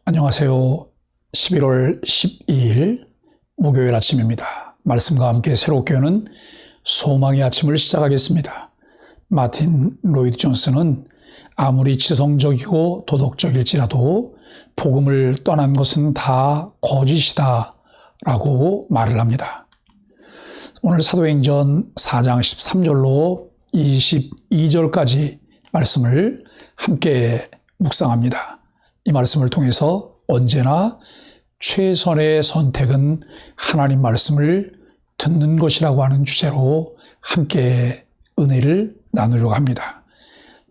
안녕하세요. 11월 12일 목요일 아침입니다. 말씀과 함께 새롭게 여는 소망의 아침을 시작하겠습니다. 마틴 로이드 존스는 아무리 지성적이고 도덕적일지라도 복음을 떠난 것은 다 거짓이다 라고 말을 합니다. 오늘 사도행전 4장 13절로 22절까지 말씀을 함께 묵상합니다. 이 말씀을 통해서 언제나 최선의 선택은 하나님 말씀을 듣는 것이라고 하는 주제로 함께 은혜를 나누려고 합니다.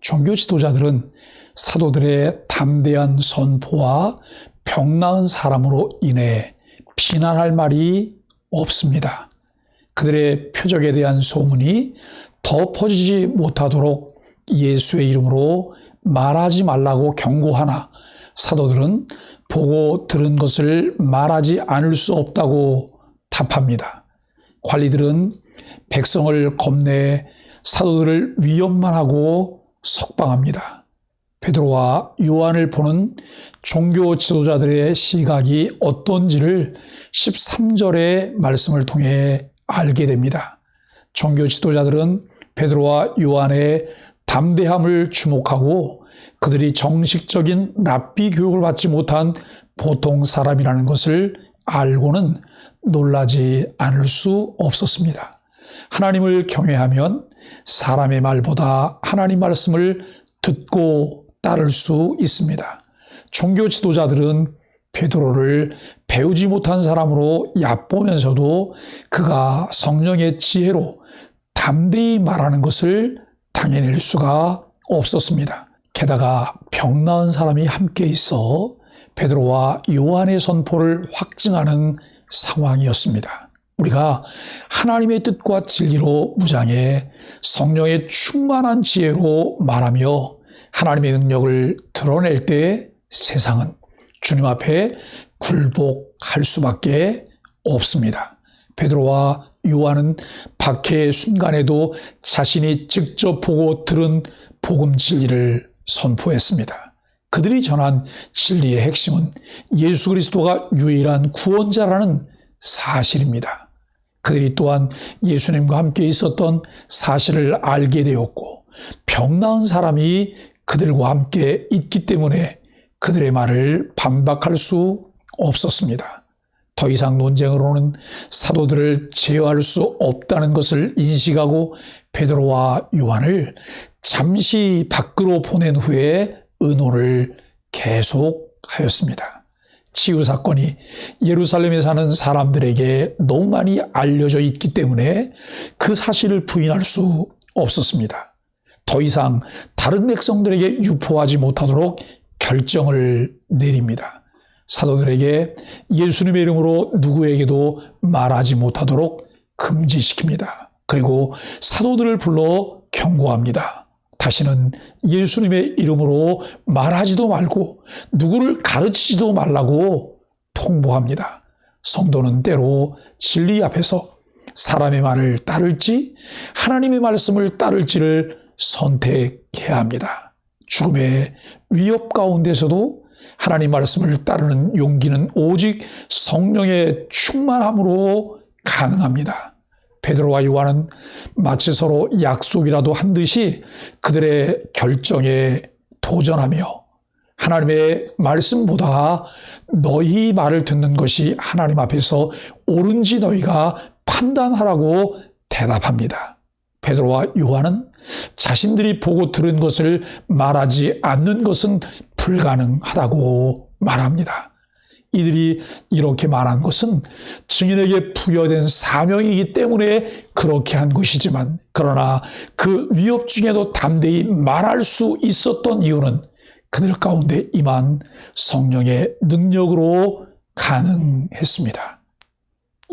종교 지도자들은 사도들의 담대한 선포와 병 나은 사람으로 인해 비난할 말이 없습니다. 그들의 표적에 대한 소문이 더 퍼지지 못하도록 예수의 이름으로 말하지 말라고 경고하나 사도들은 보고 들은 것을 말하지 않을 수 없다고 답합니다. 관리들은 백성을 겁내 사도들을 위협만 하고 석방합니다. 베드로와 요한을 보는 종교 지도자들의 시각이 어떤지를 13절의 말씀을 통해 알게 됩니다. 종교 지도자들은 베드로와 요한의 담대함을 주목하고 그들이 정식적인 랍비 교육을 받지 못한 보통 사람이라는 것을 알고는 놀라지 않을 수 없었습니다. 하나님을 경외하면 사람의 말보다 하나님 말씀을 듣고 따를 수 있습니다. 종교 지도자들은 베드로를 배우지 못한 사람으로 얕보면서도 그가 성령의 지혜로 담대히 말하는 것을 당해낼 수가 없었습니다. 게다가 병 나은 사람이 함께 있어 베드로와 요한의 선포를 확증하는 상황이었습니다. 우리가 하나님의 뜻과 진리로 무장해 성령의 충만한 지혜로 말하며 하나님의 능력을 드러낼 때 세상은 주님 앞에 굴복할 수밖에 없습니다. 베드로와 요한은 박해의 순간에도 자신이 직접 보고 들은 복음 진리를 선포했습니다. 그들이 전한 진리의 핵심은 예수 그리스도가 유일한 구원자라는 사실입니다. 그들이 또한 예수님과 함께 있었던 사실을 알게 되었고 병 나은 사람이 그들과 함께 있기 때문에 그들의 말을 반박할 수 없었습니다. 더 이상 논쟁으로는 사도들을 제어할 수 없다는 것을 인식하고 베드로와 요한을 잠시 밖으로 보낸 후에 의논을 계속하였습니다. 치유 사건이 예루살렘에 사는 사람들에게 너무 많이 알려져 있기 때문에 그 사실을 부인할 수 없었습니다. 더 이상 다른 백성들에게 유포하지 못하도록 결정을 내립니다. 사도들에게 예수님의 이름으로 누구에게도 말하지 못하도록 금지시킵니다. 그리고 사도들을 불러 경고합니다. 다시는 예수님의 이름으로 말하지도 말고 누구를 가르치지도 말라고 통보합니다. 성도는 때로 진리 앞에서 사람의 말을 따를지 하나님의 말씀을 따를지를 선택해야 합니다. 죽음의 위협 가운데서도 하나님 말씀을 따르는 용기는 오직 성령의 충만함으로 가능합니다. 베드로와 요한은 마치 서로 약속이라도 한 듯이 그들의 결정에 도전하며 하나님의 말씀보다 너희 말을 듣는 것이 하나님 앞에서 옳은지 너희가 판단하라고 대답합니다. 베드로와 요한은 자신들이 보고 들은 것을 말하지 않는 것은 불가능하다고 말합니다. 이들이 이렇게 말한 것은 증인에게 부여된 사명이기 때문에 그렇게 한 것이지만 그러나 그 위협 중에도 담대히 말할 수 있었던 이유는 그들 가운데 임한 성령의 능력으로 가능했습니다.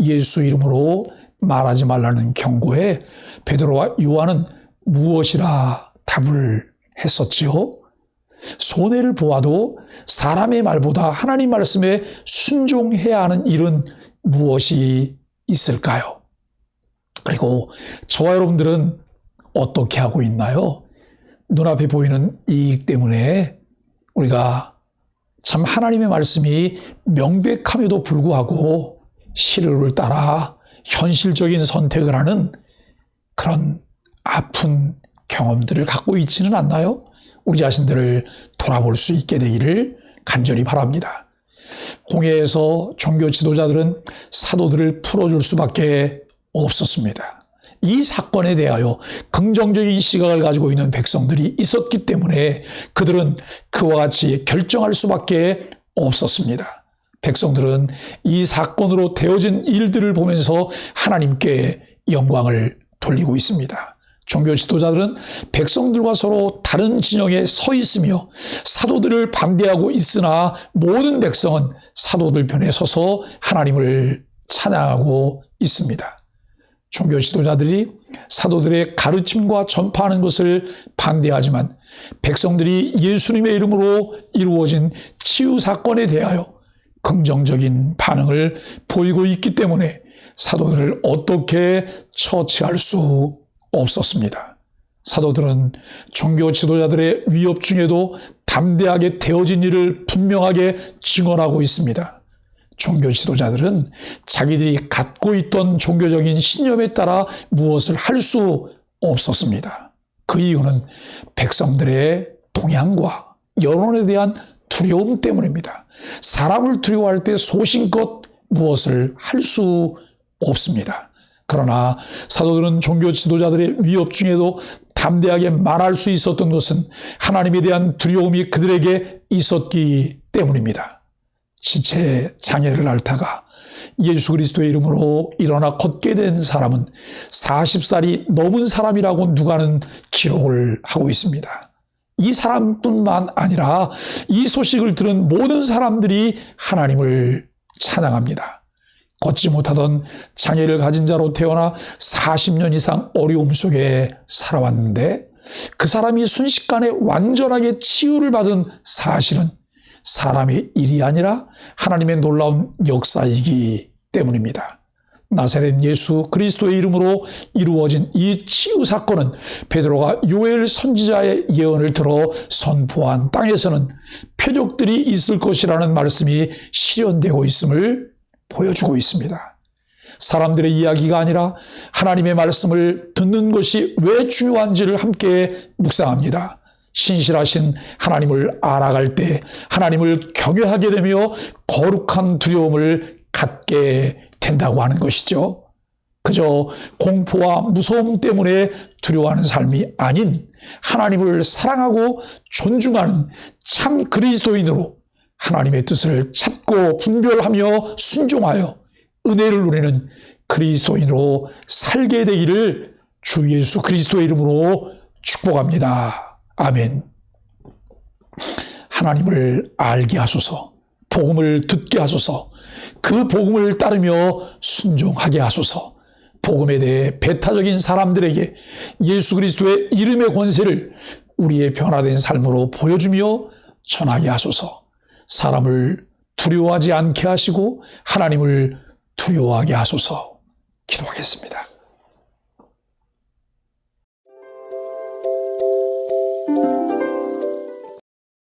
예수 이름으로 말하지 말라는 경고에 베드로와 요한은 무엇이라 답을 했었지요? 손해를 보아도 사람의 말보다 하나님 말씀에 순종해야 하는 일은 무엇이 있을까요? 그리고 저와 여러분들은 어떻게 하고 있나요? 눈앞에 보이는 이익 때문에 우리가 참 하나님의 말씀이 명백함에도 불구하고 시류를 따라 현실적인 선택을 하는 그런 아픈 경험들을 갖고 있지는 않나요? 우리 자신들을 돌아볼 수 있게 되기를 간절히 바랍니다. 공회에서 종교 지도자들은 사도들을 풀어줄 수밖에 없었습니다. 이 사건에 대하여 긍정적인 시각을 가지고 있는 백성들이 있었기 때문에 그들은 그와 같이 결정할 수밖에 없었습니다. 백성들은 이 사건으로 되어진 일들을 보면서 하나님께 영광을 돌리고 있습니다. 종교 지도자들은 백성들과 서로 다른 진영에 서 있으며 사도들을 반대하고 있으나 모든 백성은 사도들 편에 서서 하나님을 찬양하고 있습니다. 종교 지도자들이 사도들의 가르침과 전파하는 것을 반대하지만 백성들이 예수님의 이름으로 이루어진 치유 사건에 대하여 긍정적인 반응을 보이고 있기 때문에 사도들을 어떻게 처치할 수 없었습니다. 사도들은 종교 지도자들의 위협 중에도 담대하게 되어진 일을 분명하게 증언하고 있습니다. 종교 지도자들은 자기들이 갖고 있던 종교적인 신념에 따라 무엇을 할 수 없었습니다. 그 이유는 백성들의 동향과 여론에 대한 두려움 때문입니다. 사람을 두려워할 때 소신껏 무엇을 할 수 없습니다. 그러나 사도들은 종교 지도자들의 위협 중에도 담대하게 말할 수 있었던 것은 하나님에 대한 두려움이 그들에게 있었기 때문입니다. 지체 장애를 앓다가 예수 그리스도의 이름으로 일어나 걷게 된 사람은 40살이 넘은 사람이라고 누가는 기록을 하고 있습니다. 이 사람뿐만 아니라 이 소식을 들은 모든 사람들이 하나님을 찬양합니다. 걷지 못하던 장애를 가진 자로 태어나 40년 이상 어려움 속에 살아왔는데 그 사람이 순식간에 완전하게 치유를 받은 사실은 사람의 일이 아니라 하나님의 놀라운 역사이기 때문입니다. 나사렛 예수 그리스도의 이름으로 이루어진 이 치유 사건은 베드로가 요엘 선지자의 예언을 들어 선포한 땅에서는 표적들이 있을 것이라는 말씀이 실현되고 있음을 보여주고 있습니다. 사람들의 이야기가 아니라 하나님의 말씀을 듣는 것이 왜 중요한지를 함께 묵상합니다. 신실하신 하나님을 알아갈 때 하나님을 경외하게 되며 거룩한 두려움을 갖게 된다고 하는 것이죠. 그저 공포와 무서움 때문에 두려워하는 삶이 아닌 하나님을 사랑하고 존중하는 참 그리스도인으로 하나님의 뜻을 찾고 분별하며 순종하여 은혜를 누리는 그리스도인으로 살게 되기를 주 예수 그리스도의 이름으로 축복합니다. 아멘. 하나님을 알게 하소서, 복음을 듣게 하소서, 그 복음을 따르며 순종하게 하소서, 복음에 대해 배타적인 사람들에게 예수 그리스도의 이름의 권세를 우리의 변화된 삶으로 보여주며 전하게 하소서. 사람을 두려워하지 않게 하시고 하나님을 두려워하게 하소서. 기도하겠습니다.